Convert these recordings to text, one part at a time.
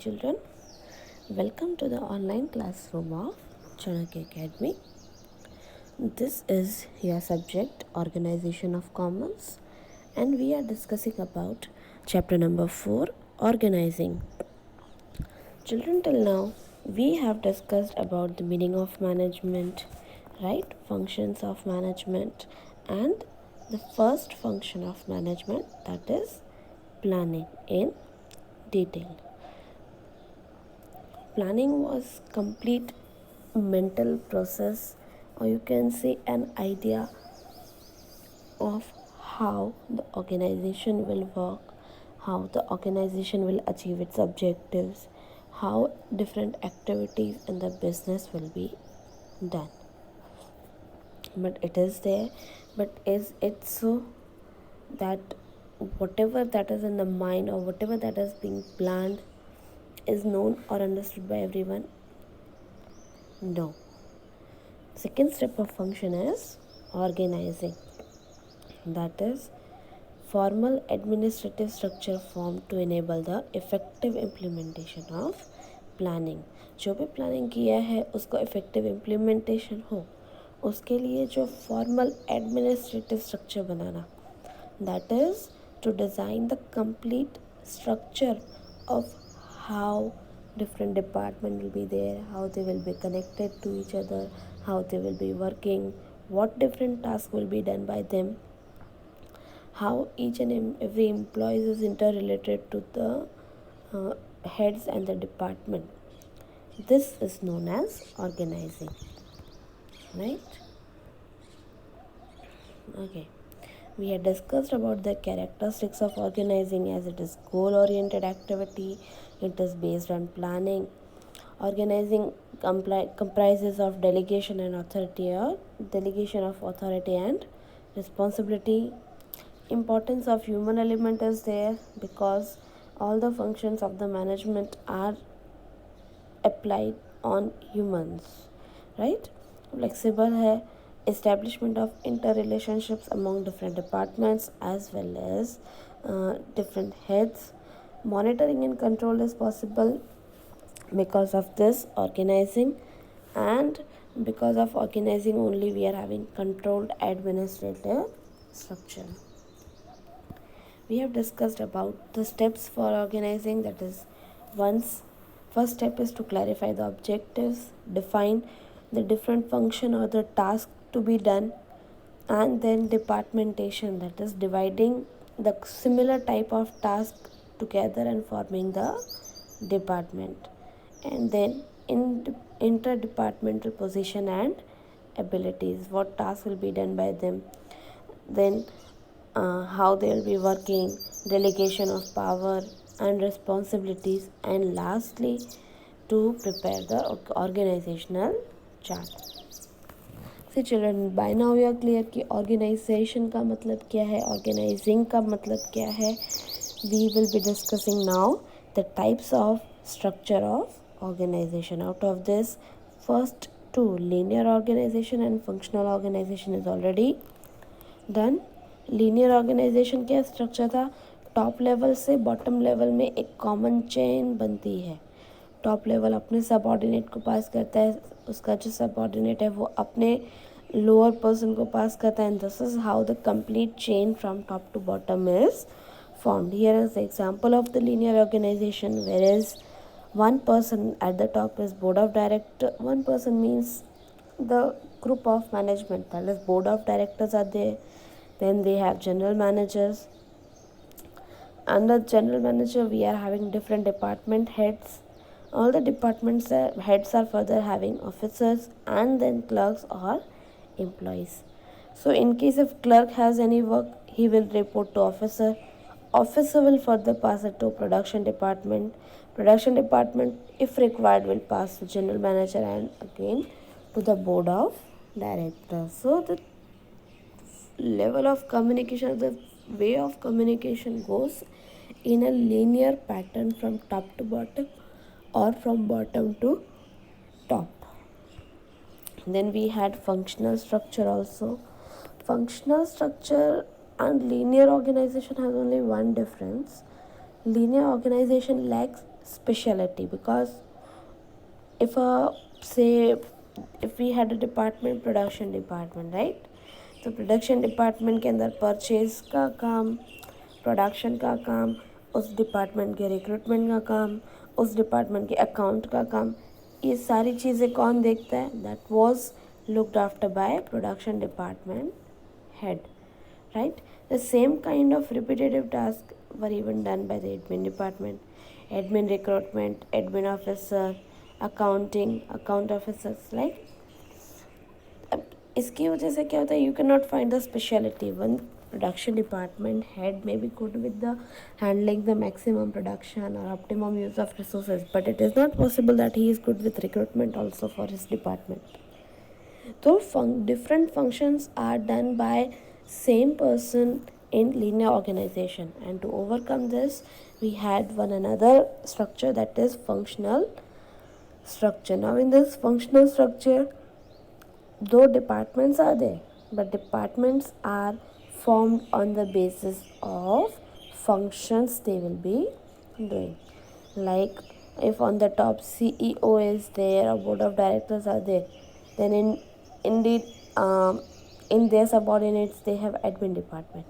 Children, welcome to the online classroom of Chanakya Academy. This is your subject Organization of Commons, and we are discussing about chapter number 4, Organizing. Children, till now we have discussed about the meaning of management, right? Functions of management, and the first function of management, that is planning in detail. Planning was complete mental process, or you can say an idea of how the organization will work, how the organization will achieve its objectives, how different activities in the business will be done. But it is there, but is it so that whatever that is in the mind or whatever that is being planned is known or understood by everyone? No. Second step of function is organizing. That is formal administrative structure formed to enable the effective implementation of planning. जो भी planning किया है उसको effective implementation हो, उसके लिए जो formal administrative structure banana, that is to design the complete structure of how different department will be there, how they will be connected to each other, how they will be working, what different tasks will be done by them, how each and every employee is interrelated to the heads and the department. This is known as organizing, right? Okay. We had discussed about the characteristics of organizing, as it is goal-oriented activity, it is based on planning. Organizing comprises of delegation and authority, or delegation of authority and responsibility. Importance of human element is there because all the functions of the management are applied on humans, right? Flexible है, establishment of interrelationships among different departments as well as different heads. Monitoring and control is possible because of this organizing, and because of organizing only we are having controlled administrative structure. We have discussed about the steps for organizing, that is first step is to clarify the objectives, define the different function or the task to be done, and then departmentation, that is dividing the similar type of task together and forming the department, and then in interdepartmental position and abilities, what tasks will be done by them, then how they will be working, delegation of power and responsibilities, and lastly to prepare the organizational chart. See children, by now we are clear कि organization का मतलब क्या है, organizing का मतलब क्या है. We will be discussing now the types of structure of organization. Out of this, first two, linear organization and functional organization, is already done. Linear organization क्या स्ट्रक्चर था, टॉप लेवल से बॉटम लेवल में एक common chain बनती है. Top level अपने subordinate को pass करता है, उसका जो सबऑर्डिनेट है वो अपने लोअर पर्सन को पास करता है, and this is how the complete chain from top to bottom is formed. Here is the example of the linear organization, whereas one person at the top is board of director. One person means the group of management, that is board of directors are there. Then they have general managers. Under general manager we are having different department heads. All the departments heads are further having officers, and then clerks or employees. So in case if clerk has any work, he will report to officer. Officer will further pass it to production department. Production department, if required, will pass to general manager and again to the board of directors. So the level of communication, the way of communication goes in a linear pattern from top to bottom or from bottom to top. Then we had functional structure also. Functional structure and linear organization has only one difference. Linear organization lacks specialty, because if say if we had a department, production department, right? तो production department के अंदर purchase का काम, production का काम, उस department के recruitment का काम, उस डिपार्टमेंट के अकाउंट का काम, ये सारी चीज़ें कौन देखता है? That was looked after by production department head, right? The same kind of repetitive tasks were even done by the admin department. Admin recruitment, admin officer, accounting, account officers, like इसकी वजह से क्या होता है? You can not find the speciality. One production department head may be good with the handling the maximum production or optimum use of resources, but it is not possible that he is good with recruitment also for his department. So different functions are done by same person in linear organization, and to overcome this we had one another structure, that is functional structure. Now in this functional structure, though departments are there, but departments are formed on the basis of functions they will be doing. Like if on the top CEO is there or board of directors are there, then indeed in their subordinates they have admin department.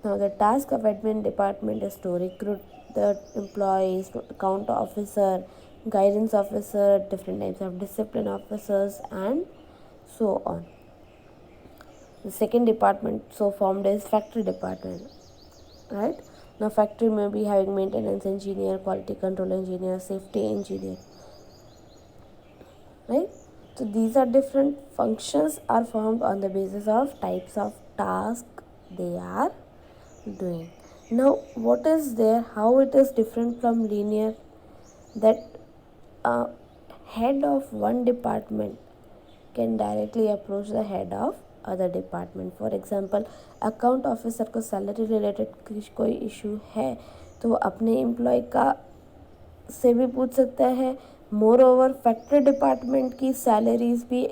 Now the task of admin department is to recruit the employees, to account officer, guidance officer, different types of discipline officers, and so on. The second department so formed is factory department, right? Now factory may be having maintenance engineer, quality control engineer, safety engineer, right? So these are different functions are formed on the basis of types of task they are doing. Now what is there, how it is different from linear? That head of one department can directly approach the head of other department. For example, account officer को salary related कोई issue है तो वो अपने employ का से भी पूछ सकता है. मोर ओवर फैक्ट्री डिपार्टमेंट की सैलरीज भी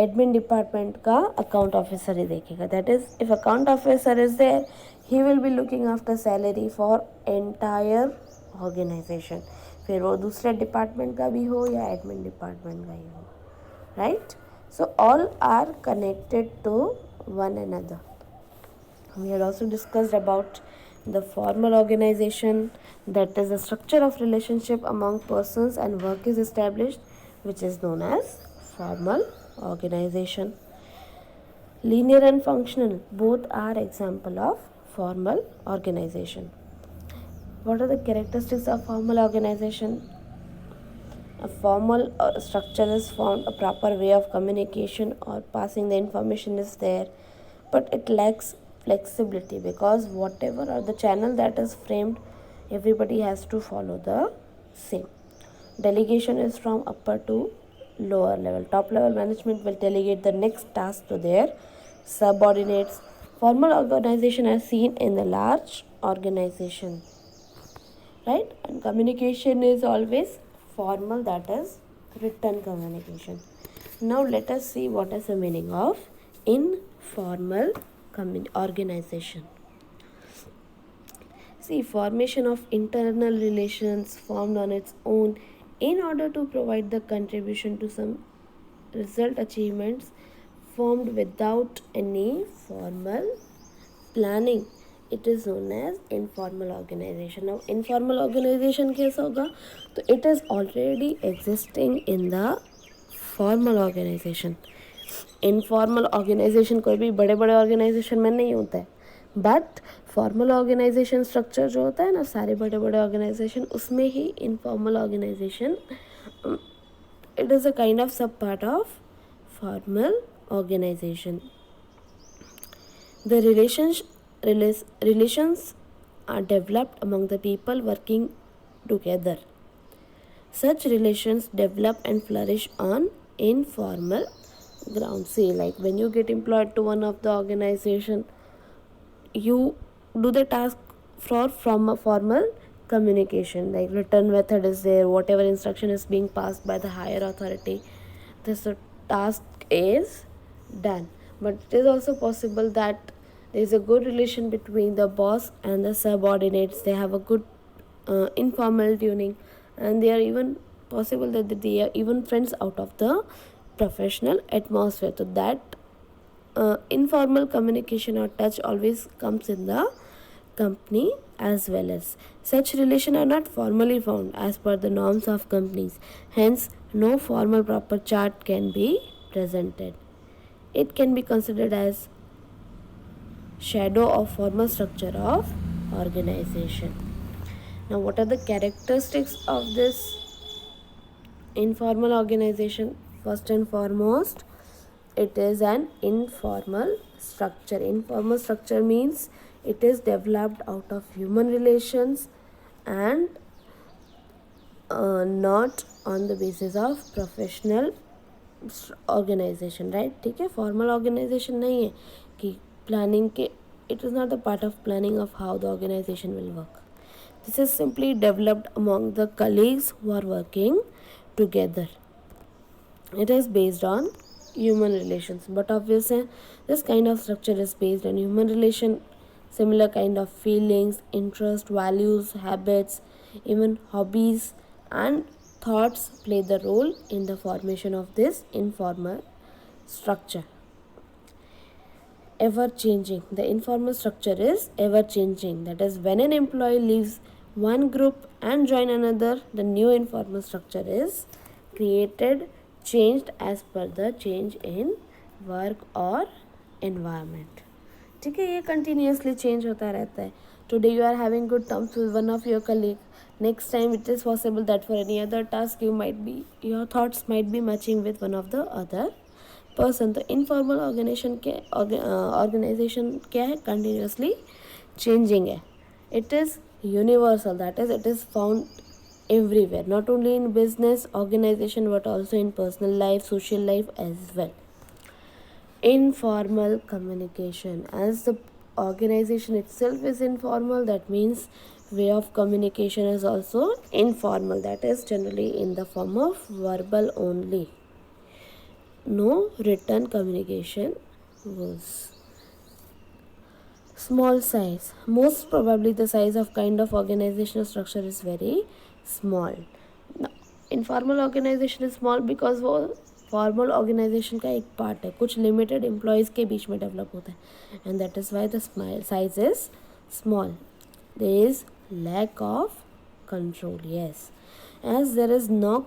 एडमिन डिपार्टमेंट का अकाउंट ऑफिसर ही देखेगा. That is if account officer is there, he will be looking after salary for entire organization, फिर वो दूसरे डिपार्टमेंट का भी हो या एडमिन डिपार्टमेंट का ही हो, right? So all are connected to one another. We had also discussed about the formal organization, that is the structure of relationship among persons and work is established, which is known as formal organization. Linear and functional, both are example of formal organization. What are the characteristics of formal organization? A formal structure is formed, a proper way of communication or passing the information is there, but it lacks flexibility because whatever are the channel that is framed, everybody has to follow the same. Delegation is from upper to lower level. Top level management will delegate the next task to their subordinates. Formal organization are seen in the large organization, right? And communication is always formal, that is written communication. Now let us see what is the meaning of informal organization. See, formation of internal relations formed on its own in order to provide the contribution to some result achievements, formed without any formal planning. It is known as informal organization. Now informal organization कैसा होगा? तो it is already existing in the formal organization. Informal organization कोई भी बड़े बड़े organization में नहीं होता है, but formal organization structure जो होता है ना, सारे बड़े बड़े organization, उसमें ही informal organization it is a kind of sub part of formal organization. The relations are developed among the people working together. Such relations develop and flourish on informal ground. See, like when you get employed to one of the organization, you do the task from a formal communication, like written method is there, whatever instruction is being passed by the higher authority, this task is done. But it is also possible that there is a good relation between the boss and the subordinates. They have a good informal tuning. and they are even possible that they are even friends out of the professional atmosphere. So that informal communication or touch always comes in the company as well. As such relations are not formally found as per the norms of companies, hence no formal proper chart can be presented. It can be considered as shadow of formal structure of organization. Now, what are the characteristics of this informal organization? First and foremost, it is an informal structure. Informal structure means it is developed out of human relations and not on the basis of professional organization, right? ठीक है, formal organization नहीं है कि planning के, it is not the part of planning of how the organization will work. This is simply developed among the colleagues who are working together. It is based on human relations, but obviously this kind of structure is based on human relation, similar kind of feelings, interest, values, habits, even hobbies and thoughts play the role in the formation of this informal structure. Ever changing, the informal structure is ever changing, that is when an employee leaves one group and join another, the new informal structure is created, changed as per the change in work or environment. ठीक है, ये continuously change होता रहता है. Today you are having good terms with one of your colleague, next time it is possible that for any other task your thoughts might be matching with one of the other person. तो informal organization क्या है, continuously changing है. It is universal, that is it is found everywhere, not only in business organization but also in personal life, social life as well. Informal communication, as the organization itself is informal, that means way of communication is also informal, that is generally in the form of verbal only. No written communication was. Small size, most probably the size of kind of organizational structure is very small. Now, informal organization is small because वो formal organisation का एक part है, कुछ limited employees के बीच में develop होता है, and that is why the size is small. There is lack of control, yes, as there is no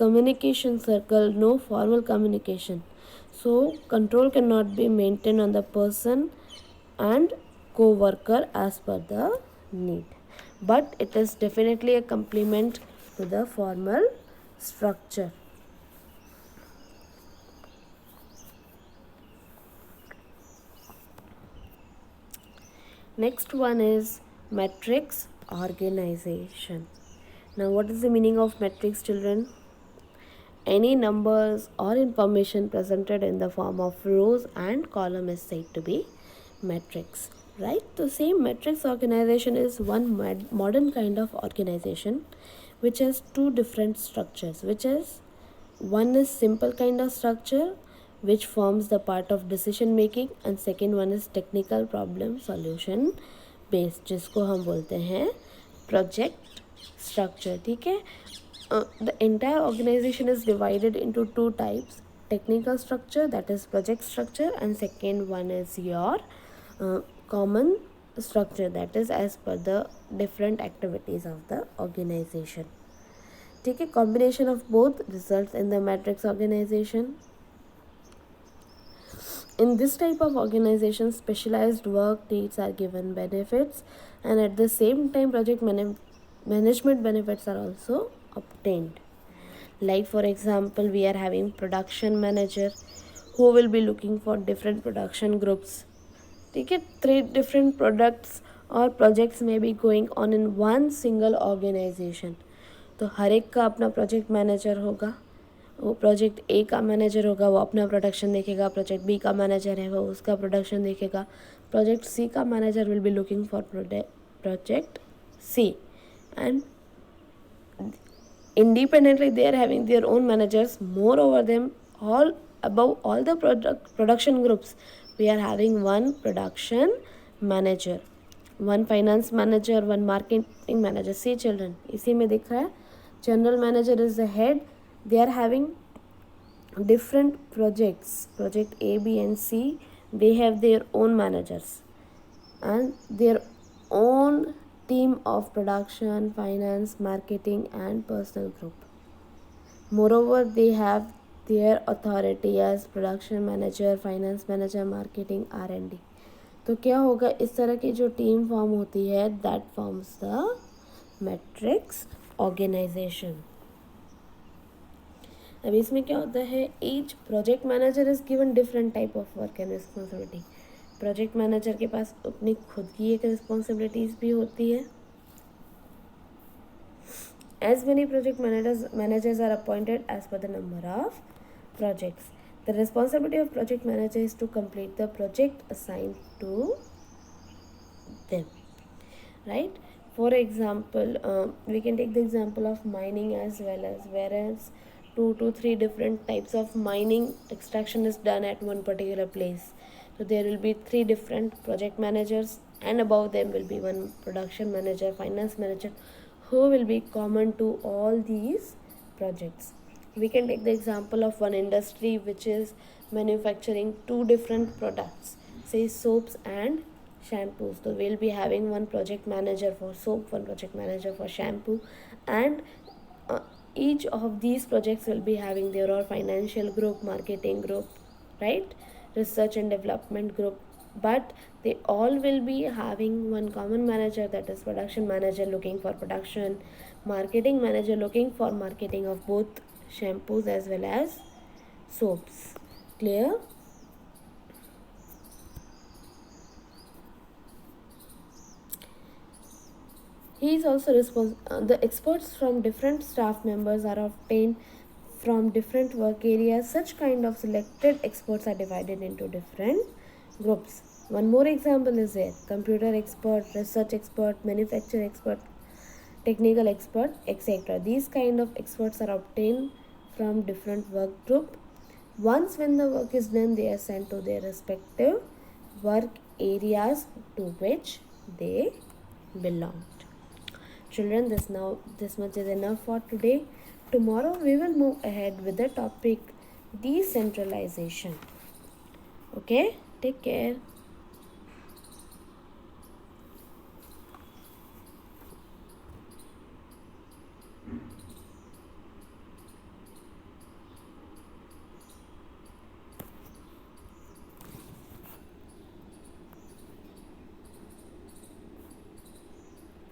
communication circle, no formal communication, so control cannot be maintained on the person and co-worker as per the need, but it is definitely a complement to the formal structure. Next one is matrix organization. Now, what is the meaning of matrix, children? Any numbers or information presented in the form of rows and column is said to be matrix, right? The same matrix organization is one modern kind of organization which has two different structures, which is one is simple kind of structure which forms the part of decision making, and second one is technical problem solution based, जिसको हम बोलते हैं project structure. ठीक है, the entire organization is divided into two types: technical structure, that is project structure, and second one is your common structure, that is as per the different activities of the organization. ठीक है, combination of both results in the matrix organization. In this type of organization, specialized work needs are given benefits, and at the same time project management benefits are also obtained. Like for example, we are having production manager who will be looking for different production groups. ठीक है, 3 different products or projects may be going on in one single organization. तो हर एक का अपना project manager होगा, वो project A का manager होगा, वो अपना प्रोडक्शन देखेगा, प्रोजेक्ट बी का मैनेजर है वो उसका प्रोडक्शन देखेगा, प्रोजेक्ट सी का manager will be looking for project C, and independently they are having their own managers. Moreover them all, above all the production groups, we are having one production manager, one finance manager, one marketing manager. See children, इसी में दिख रहा है General manager is the head. They are having different projects, project A, B and C. They have their own managers and their own team of production, finance, marketing and personal group. Moreover, they have their authority as production manager, finance manager, marketing, R&D. तो क्या होगा, इस तरह की जो team form होती है, that forms the matrix organisation. अब इसमें क्या होता है, each project manager is given different type of work and responsibility. Project manager के पास अपनी खुद की एक रिस्पॉन्सिबिलिटीज भी होती है. As many project managers are appointed as per the number of projects. The responsibility of project manager is to complete the project assigned to them. Right? For example, we can take the example of mining as well, as whereas 2 to 3 different types of mining extraction is done at one particular place. So there will be 3 different project managers, and above them will be one production manager, finance manager, who will be common to all these projects. We can take the example of one industry which is manufacturing 2 different products, say soaps and shampoos. So we'll be having one project manager for soap, one project manager for shampoo, and each of these projects will be having their own financial group, marketing group, right, research and development group. But they all will be having one common manager, that is production manager looking for production, marketing manager looking for marketing of both shampoos as well as soaps. Clear? He is also responsible. The experts from different staff members are obtained from different work areas. Such kind of selected experts are divided into different groups. One more example is there: computer expert, research expert, manufacturer expert, technical expert, etc. These kind of experts are obtained from different work group. Once when the work is done, they are sent to their respective work areas to which they belong. Children, this much is enough for today. Tomorrow we will move ahead with the topic decentralization. Okay, take care.